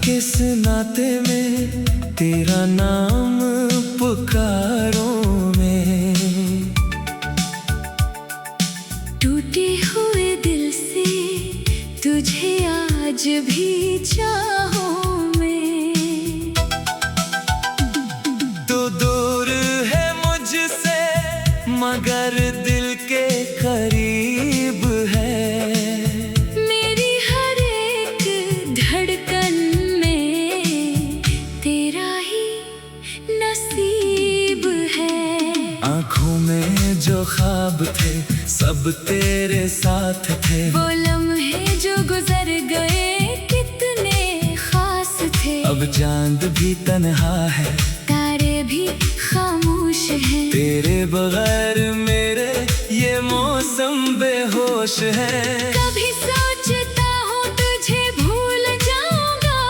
किस नाते में तेरा नाम पुकारूं मैं। टूटे हुए दिल से तुझे आज भी चाहूं मैं। तू दूर है मुझसे मगर दिल के करीब है। मेरी हर एक धड़कन में तेरा ही नसीब है। आँखों में जो ख्वाब थे सब तेरे साथ थे। वो लम्हे जो गुजर गए कितने खास थे। अब चांद भी तन्हा है, तारे भी खामोश हैं। तेरे बगैर मेरे ये मौसम बेहोश है। कभी सोचता हूँ तुझे भूल जाऊंगा,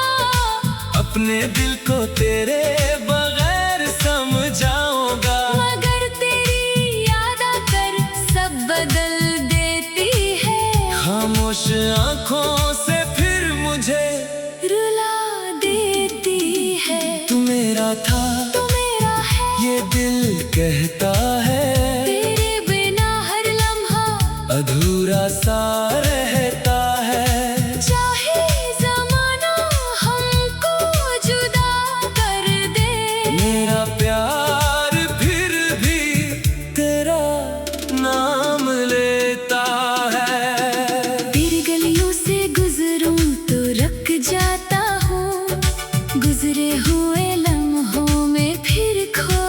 अपने दिल को तेरे बगैर समझाऊंगा। मगर तेरी याद आकर सब बदल देती है। खामोश आँखों से फिर मुझे रुला देती है। तू मेरा था, तू मेरा है, ये दिल कहता है। तेरे बिना हर लम्हा अधूरा सा रहता है। चाहे ज़माना हमको जुदा कर दे, मेरा प्यार फिर भी तेरा नाम लेता है। तेरी गलियों से गुजरूं तो रख जाता हूँ। गुजरे हुए लम्हों में फिर खो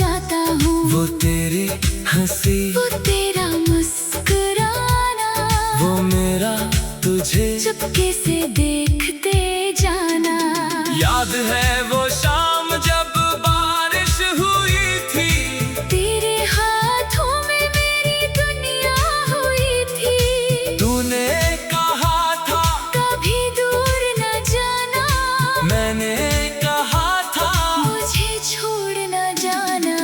जाता हूँ। वो तेरी हंसी, वो तेरा मुस्कुराना, वो मेरा तुझे चुपके से देखते जाना। याद है वो शाम जब बारिश हुई थी। तेरे हाथों में मेरी दुनिया हुई थी। तूने कहा था कभी दूर न जाना, मैंने कहा था मुझे छोड़ न जाना।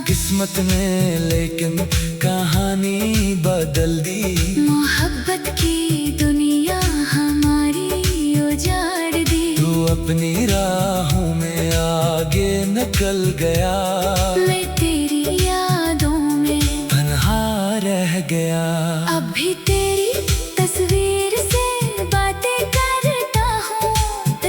किस्मत ने लेकिन कहानी बदल दी। मोहब्बत की दुनिया हमारी उजाड़ दी। तू अपनी राहों में आगे निकल गया, मैं तेरी यादों में तन्हा रह गया। अब भी तेरी तस्वीर से बातें करता हूँ।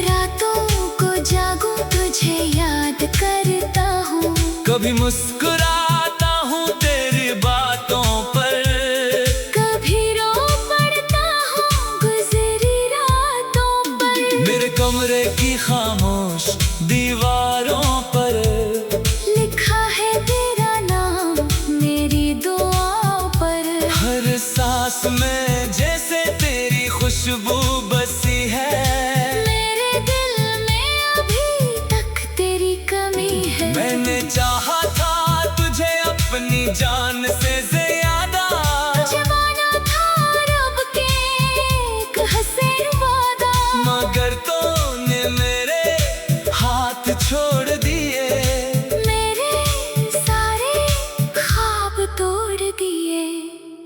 रातों को जागूं तुझे याद करता हूँ। कभी मुस्कुराता हूँ तेरी बातों पर, कभी रो पड़ता हूँ गुजरी रातों पर। मेरे कमरे की खामोश दीवारों पर लिखा है तेरा नाम मेरी दुआओं पर। हर सांस में जैसे तेरी खुशबू बसी है। मेरे दिल में अभी तक तेरी कमी है। मैंने चाहा था तुझे अपनी जान से ज्यादा। तुझे माना था रब के एक हसीन वादा, मगर तूने मेरे हाथ छोड़ दिए। मेरे सारे ख्वाब तोड़ दिए।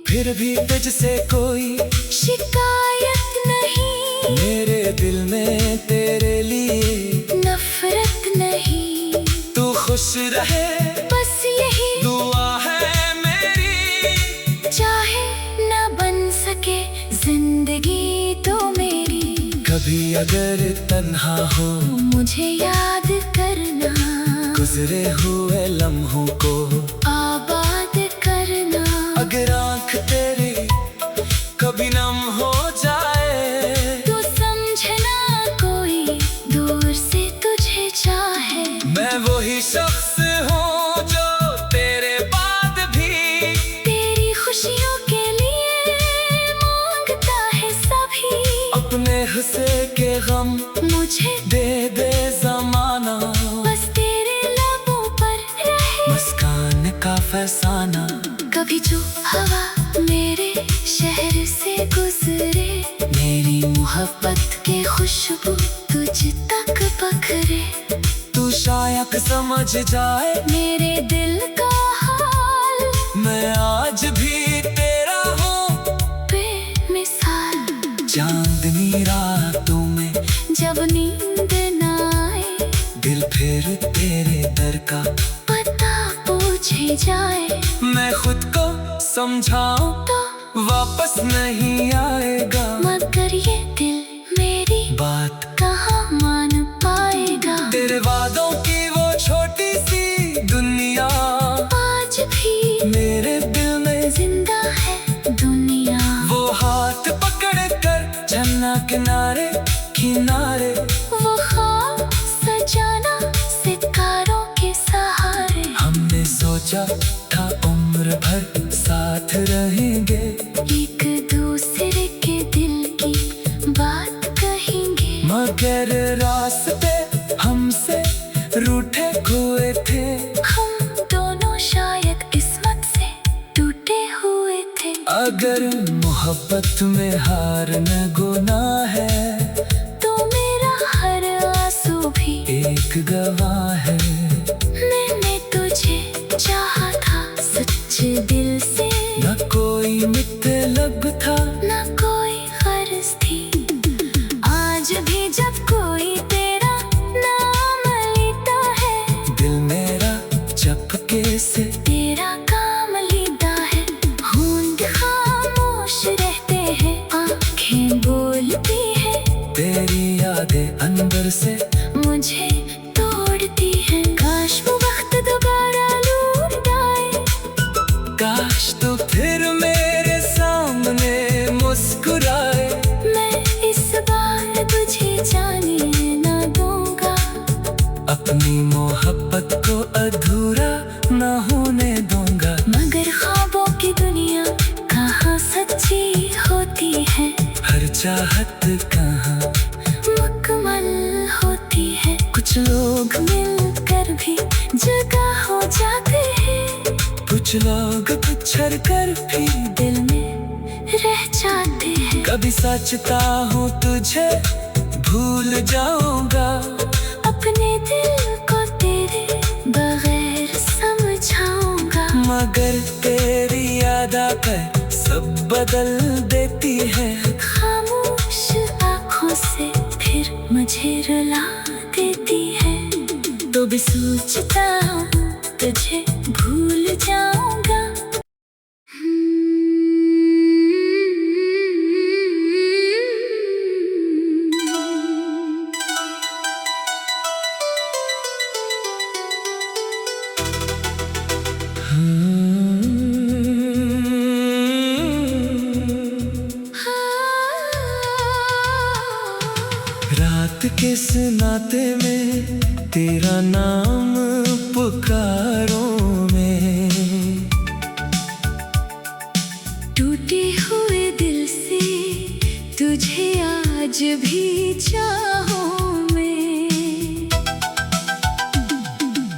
फिर भी तुझसे कोई शिकायत नहीं, मेरे दिल में तेरे लिए नफरत नहीं। तू खुश रहे बस यही दुआ है मेरी। चाहे न बन सके जिंदगी तो मेरी। कभी अगर तन्हा हो मुझे याद करना, गुजरे हुए लम्हों को आबाद करना। अगर आँख तेरी कभी नम हो जाए, तू समझना कोई दूर से तुझे चाहे। मैं वही शख्स हूँ जो तेरे बाद भी तेरी खुशियों के लिए मांगता है सभी। अपने हिस्से के गम मुझे दे दे जमाना। बस तेरे लबों पर रहे मुस्कान का फसाना। कभी जो हवा मेरे शहर से गुजरे, मेरी मोहब्बत के खुशबू तुझ तक पकड़े। तू शायद समझ जाए मेरे दिल का हाल, मैं आज भी तेरा हूँ बेमिसाल। चांदनी रातों में जब नींद समझाओ तो वापस नहीं आएगा, मगर ये दिल मेरी बात कहाँ मान पाएगा। तेरे वादों की वो छोटी सी दुनिया आज भी मेरे दिल में जिंदा है दुनिया। वो हाथ पकड़ कर चलना किनारे किनारे, वो ख्वाब सजाना सितारों के सहारे। हमने सोचा था उम्र भर साथ रहेंगे, एक दूसरे के दिल की बात कहेंगे। मगर रास्ते हमसे रूठे हुए थे, हम दोनों शायद किस्मत से टूटे हुए थे। अगर मोहब्बत में हार न गुनाह है, तो मेरा हर आंसू भी एक गवाह है। मैंने तुझे चाहा था सच्चे दिल से, न कोई मतलब था न कोई गर्ज थी। आज भी जब कोई तेरा नाम लेता है, दिल मेरा चपके से तेरा काम लेता है। होंठ खामोश रहते हैं, आंखें बोलती है, तेरी यादें अंदर से मुझे तोड़ती है। काश वो वक्त दोबारा लौट आए, काश तो फिर मेरे सामने मुस्कुराए। मैं इस बार तुझे जाने ना दूंगा, अपनी मोहब्बत को अधूरा न होने दूंगा। मगर ख्वाबों की दुनिया कहाँ सच्ची होती है, हर चाहत कहाँ मुकम्मल होती है। कुछ लोग मिलकर भी जुदा हो जाते हैं, कुछ लोग बिछड़ कर भी दिल में रह जाते हैं। कभी सोचता हूँ तुझे भूल जाऊंगा, अपने दिल को तेरे बगैर समझाऊंगा। मगर तेरी याद आकर सब बदल देती है। खामोश आँखों से फिर मुझे रुला देती है। तो भी सोचता हूँ तुझे भूल जाऊंगा। रात के इस नाते में तेरा नाम पुकारों में, टूटे हुए दिल से तुझे आज भी चाहूं मैं।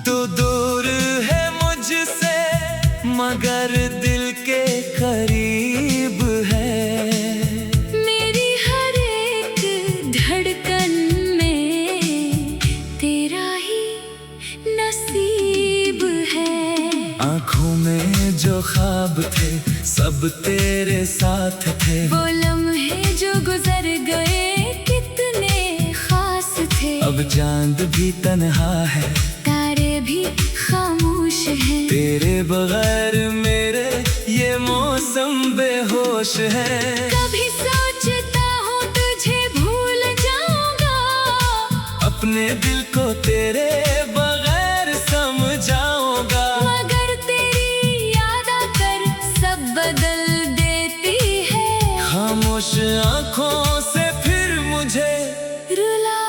तो दूर है मुझसे मगर दिल के करीब है। मेरी हर एक धड़कन में तेरा ही नसीब है। आँखों में जो ख्वाब थे सब तेरे साथ थे, वो लम्हे जो गुजर गए कितने खास थे। अब चांद भी तन्हा है, तारे भी खामोश हैं, तेरे बगैर मेरे ये मौसम बेहोश है। कभी सोचता हूँ तुझे भूल जाऊंगा, अपने दिल को तेरे बगैर समझाऊंगा, मगर तेरी याद आकर सब बदल देती है। खामोश आँखों से फिर मुझे रुला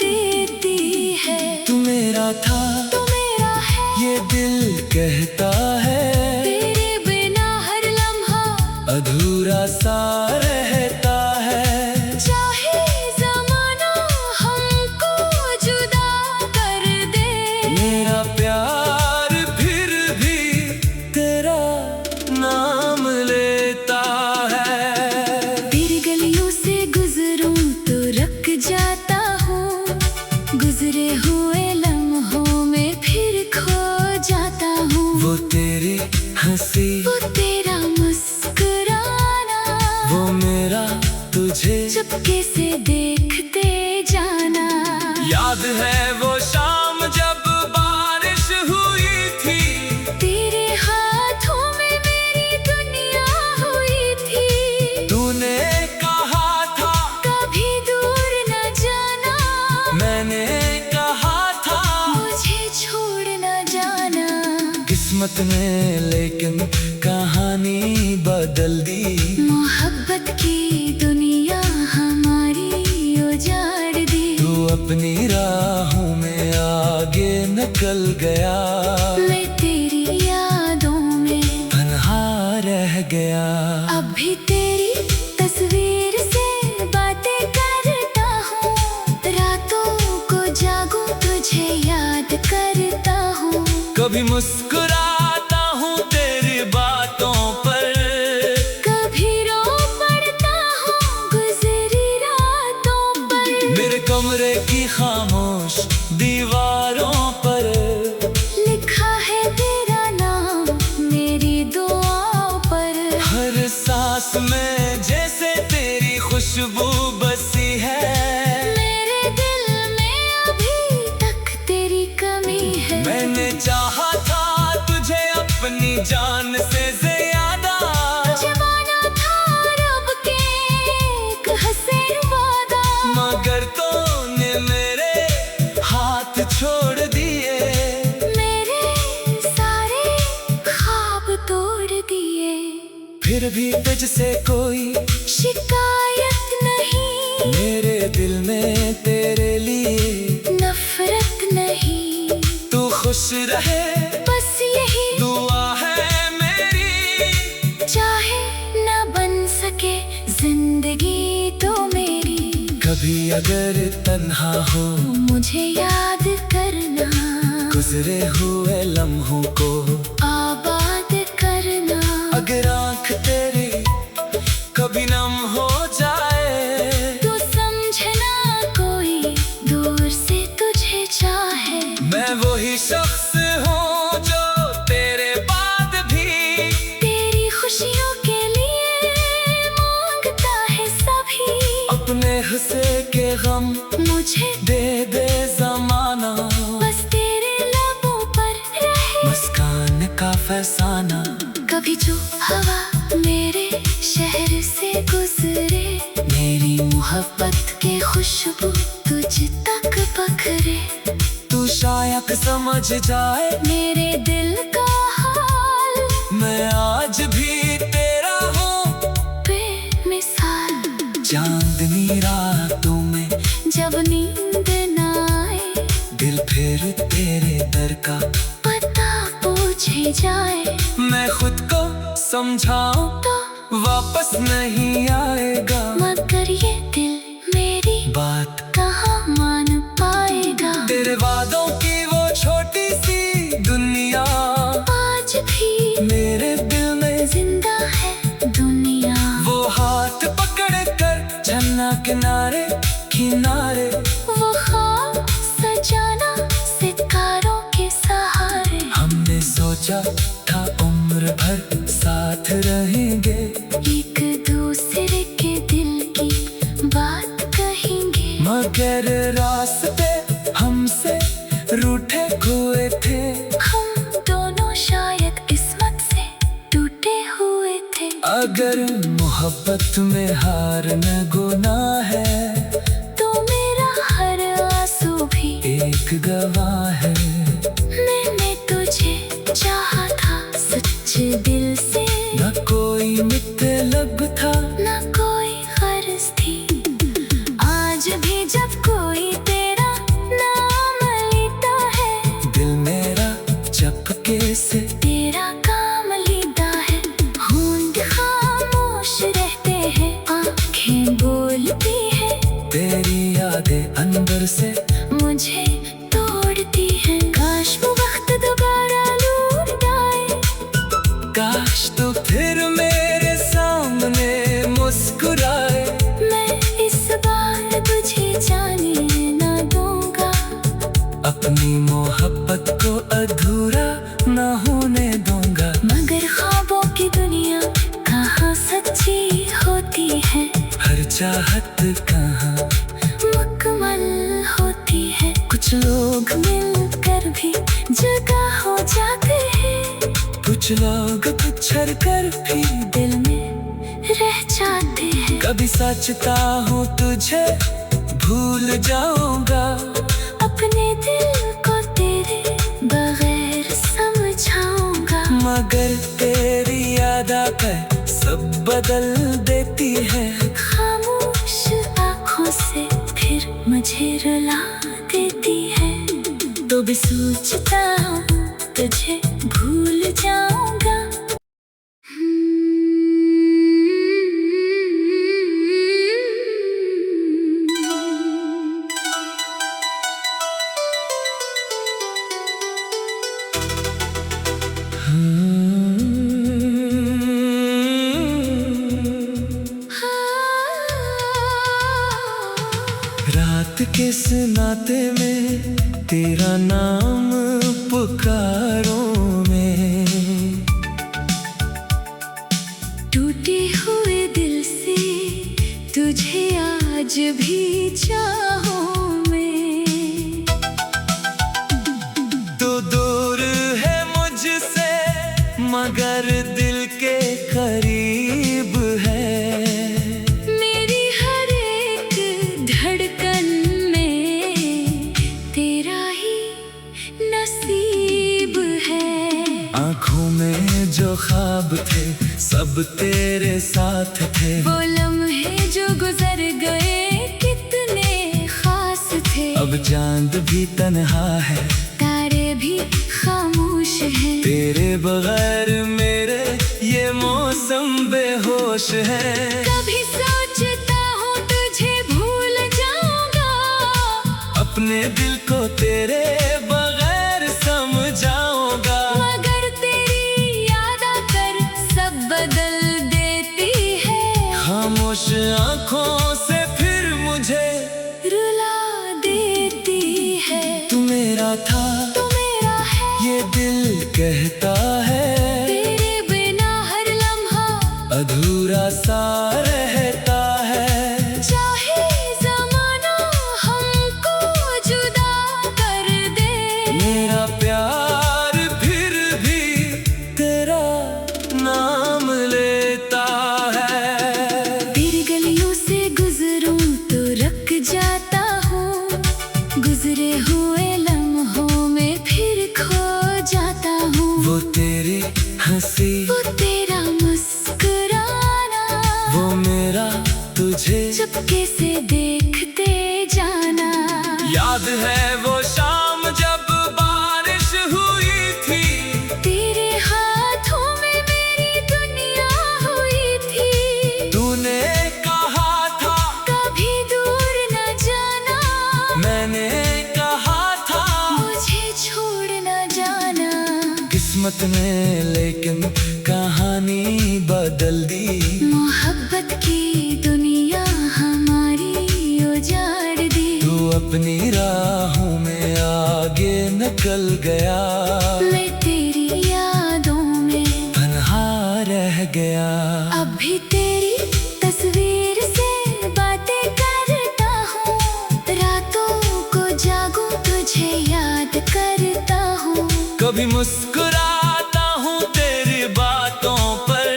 देती है। तू मेरा था तू मेरा है, ये दिल कहता है, तेरे बिना हर लम्हा अधूरा सा रहता है। चाहे ज़माना हमको जुदा कर दे, मेरा प्यार फिर भी तेरा नाम लेता है। तेरी गलियों से गुजरूं तो रख जाता हूँ, गुजरे हुए लम्हों में फिर खो जाता हूँ। वो तेरी हंसी, वो तेरा मुस्कुराना, वो मेरा तुझे चुपके से देखते जाना। याद है वो शाम जब बारिश हुई थी, तेरे हाथों में मेरी दुनिया किस्मत ने लेकिन कहानी बदल दी। मोहब्बत की दुनिया हमारी उजाड़ दी। तू अपनी राहों में आगे निकल गया, मैं तेरी यादों में तन्हा रह गया। अब भी तेरी तस्वीर से बातें करता हूँ, रातों को जागूं तुझे याद करता हूँ। कभी मुस्कुराता हूँ तेरी बातों पर, कभी रो पड़ता हूँ गुजरी रातों पर। मेरे कमरे की खामोश दीवारों पर लिखा है तेरा नाम मेरी दुआओं पर। हर सांस में जैसे तेरी खुशबू बसी है, मेरे दिल में अभी तक तेरी कमी है। मैंने चाहा था तुझे अपनी जान से ज्यादा, जमाना था रब के एक हसीन वादा, मगर तूने मेरे हाथ छोड़ दिए। मेरे सारे ख्वाब तोड़ दिए। फिर भी तुझसे कोई शिकायत नहीं, मेरे दिल में तेरे लिए नफरत नहीं। तू खुश रहे बस यही दुआ है मेरी, चाहे ना बन सके जिंदगी तो मेरी। कभी अगर तन्हा हो मुझे याद करना, गुजरे हुए लम्हों को आबाद करना। अगर आँख तेरी कभी नम हो जाए, तू समझना कोई दूर से तुझे चाहे। मैं वही शख्स हूँ जो तेरे बाद भी तेरी खुशियों के लिए मांगता है सभी। अपने हिस्से के गम मुझे दे दे जमाना, बस तेरे लबों पर रहे मुस्कान का फसाना। कभी जो हवा मेरे शहर से गुजरे, मेरी मोहब्बत के खुशबू तुझ तक पकड़े। तू शायद समझ जाए मेरे दिल का हाल, मैं आज भी तेरा हूँ बेमिसाल। चांदनी रातों में जब नींद न आए, दिल फिर तेरे दर का पता पूछे जाए। मैं खुद को समझाऊं तो वापस नहीं आएगा, मगर ये दिल मेरी बात कहाँ मान पाएगा। तेरे वादों की वो छोटी सी दुनिया आज भी मेरे दिल में जिंदा है दुनिया। वो हाथ पकड़ कर चलना किनारे किनारे, वो ख्वाब सजाना सितारों के सहारे। हमने सोचा था उम्र भर साथ रहेंगे, एक दूसरे के दिल की बात कहेंगे। मगर रास्ते हमसे रूठे हुए थे। हम दोनों शायद किस्मत से टूटे हुए थे। अगर मोहब्बत में हार न गुनाह है, तो मेरा हर आंसू भी एक गवाह है। मैंने तुझे चाहा था सच्चे दिल से, न कोई मतलब था न कोई गर्ज थी। आज भी जब कोई तेरा नाम लेता है, दिल मेरा चपके से तेरा काम लेता है। होंठ खामोश रहते हैं, आंखें बोलती है, तेरी यादें अंदर से मुझे तोड़ती है। काश वो वक्त दोबारा लौट आए, काश तो फिर मेरे सामने मुस्कुराए। मैं इस बार तुझे जाने ना दूंगा, अपनी मोहब्बत को अधूरा न होने दूंगा। मगर ख्वाबों की दुनिया कहाँ सच्ची होती है, हर चाहत कहाँ मुकम्मल होती है। कुछ लोग मिलकर भी जुदा हो जाते हैं, कुछ लोग बिछड़ कर भी दिल में रह जाते हैं। कभी सोचता हूँ तुझे भूल जाऊंगा, अपने दिल को तेरे बगैर समझाऊंगा। मगर तेरी याद आकर सब बदल देती है। खामोश आँखों से फिर मुझे रुला देती है। तो भी सोचता हूँ तुझे भूल जाऊंगा। रात के इस नाते में तेरा नाम पुकारों में, टूटे हुए दिल से तुझे आज भी चाहूं मैं। तो दूर है मुझसे मगर दिल के करीब है। मेरी हर एक धड़कन में तेरा ही नसीब है। आँखों में जो ख्वाब थे सब तेरे साथ थे। वो लम्हे जो गुजर गए कितने खास थे। अब चांद भी तन्हा है, तारे भी खामोश हैं। तेरे बगैर मेरे ये मौसम बेहोश है। कभी सोचता हूँ तुझे भूल जाऊंगा, अपने दिल को तेरे बगैर समझाऊंगा। मगर तेरी याद आकर सब बदल देती है। खामोश आँखों से फिर मुझे रुला देती है। तू मेरा था, तू मेरा है, ये दिल कहता है। तेरे बिना हर लम्हा अधूरा सा रहता है। चाहे ज़माना हमको जुदा कर दे, मेरा प्यार फिर भी तेरा नाम लेता है। तेरी गलियों से गुजरूं तो रख जाता हूँ। गुजरे हुए लम्हों में फिर खो जाता हूँ। वो तेरी हंसी, वो तेरा मुस्कुराना, वो मेरा तुझे चुपके से देखते जाना। याद है वो शाम जब बारिश हुई थी। तेरे हाथों में मेरी दुनिया हुई थी। तूने कहा था कभी दूर न जाना, मैंने कहा था मुझे छोड़ न जाना। किस्मत ने लेकिन कहानी बदल दी। मोहब्बत की दुनिया हमारी उजाड़ दी। तू अपनी राहों में आगे निकल गया, मैं तेरी यादों में तन्हा रह गया। अब भी तेरी तस्वीर से बातें करता हूँ। रातों को जागूं तुझे याद करता हूँ। कभी मुस्कुराता हूँ तेरी बातों पर,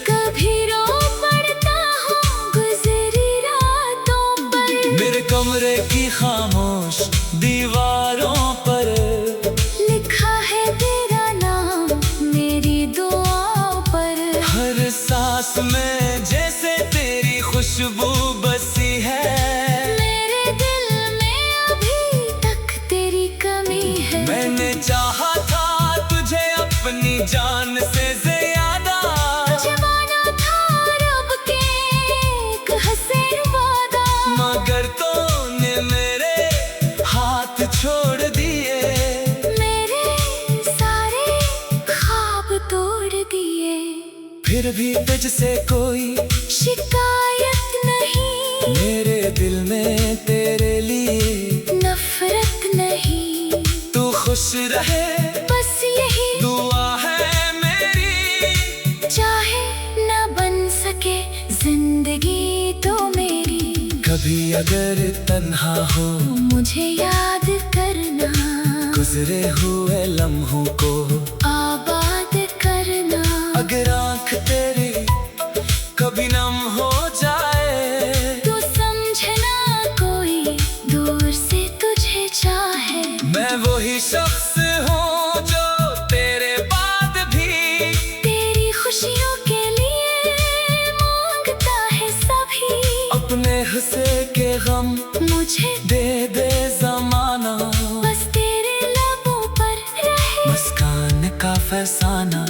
कभी रो पड़ता हूँ गुजरी रातों पर। मेरे कमरे की खामोश दीवारों पर लिखा है तेरा नाम मेरी दुआओं पर। हर सांस में जैसे तेरी खुशबू बसी है। मेरे दिल में अभी तक तेरी कमी है। मैंने चाहा था तुझे अपनी जान से ज्यादा। तुझे माना था रब के एक हसीन वादा, मगर तूने मेरे हाथ छोड़ दिए। मेरे सारे ख्वाब तोड़ दिए। फिर भी तुझसे कोई शिकायत नहीं, मेरे दिल में तेरे लिए नफरत नहीं। तू खुश रहे बस यही दुआ है मेरी। चाहे न बन सके जिंदगी तो मेरी। कभी अगर तन्हा हो मुझे याद करना, गुजरे हुए लम्हों को आबाद करना। अगर आँख तेरी कभी नम हो जाए, तू समझना कोई दूर से तुझे चाहे। मैं वही शख्स हूँ जो तेरे बाद भी अपने हंसे के गम मुझे दे दे जमाना, बस तेरे लबों पर रहे मुस्कान का फसाना।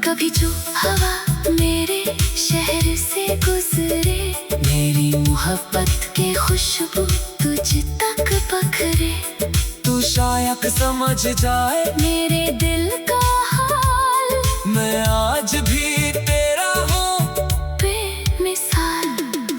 कभी जो हवा मेरे शहर से गुजरे, मेरी मोहब्बत की खुशबू तुझ तक पकड़े। तू शायद समझ जाए मेरे दिल का हाल, मैं आज भी तेरा हूँ बेमिसाल।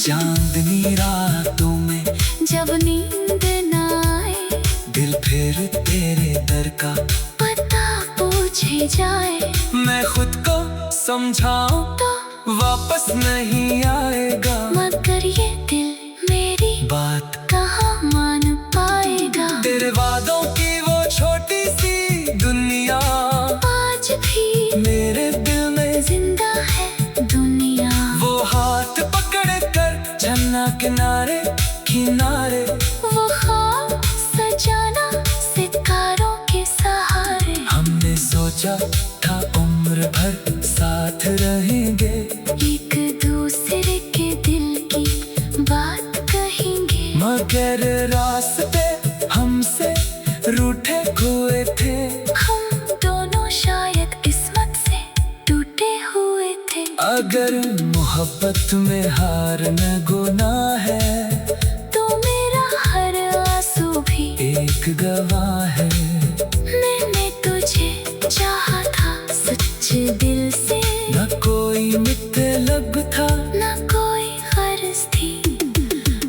चांदनी रातों में जब नींद न आए, दिल फिर तेरे दर का पता पूछे जाए। मैं खुद को समझाऊं तो वापस नहीं आएगा, मगर ये दिल मेरी बात कहाँ मान पाएगा। तेरे वादों की वो छोटी सी दुनिया आज भी मेरे दिल में जिंदा है दुनिया। वो हाथ पकड़ कर झरना किनारे किनारे, वो ख्वाब सजाना सितारों के सहारे। हमने सोचा था उम्र भर साथ रहेंगे, एक दूसरे के दिल की बात कहेंगे। मगर रास्ते हमसे रूठे हुए थे, हम दोनों शायद किस्मत से टूटे हुए थे। अगर मोहब्बत में हार न गुनाह है, तो मेरा हर आंसू भी एक गवाह है। मैंने तुझे चाहा था सच्चे दिल से, न कोई मतलब था न कोई गर्ज थी।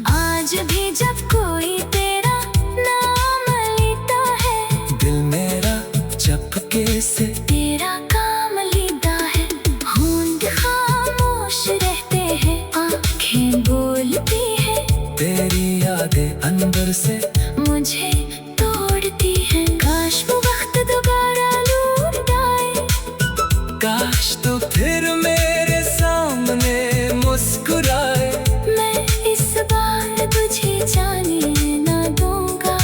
आज भी जब कोई तेरा नाम लेता है, दिल मेरा चपके से तेरा काम लेता है। होंठ खामोश रहते हैं, आंखें बोलती है, तेरी यादें अंदर से मुझे तोड़ती है। काश वो वक्त दोबारा लौट आए, काश तो फिर मेरे सामने मुस्कुराए। मैं इस बार तुझे जाने न दूंगा,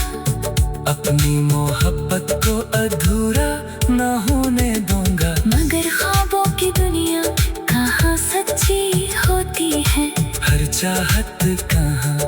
अपनी मोहब्बत को अधूरा न होने दूंगा। मगर ख्वाबों की दुनिया कहाँ सच्ची होती है। हर चाहत कहाँ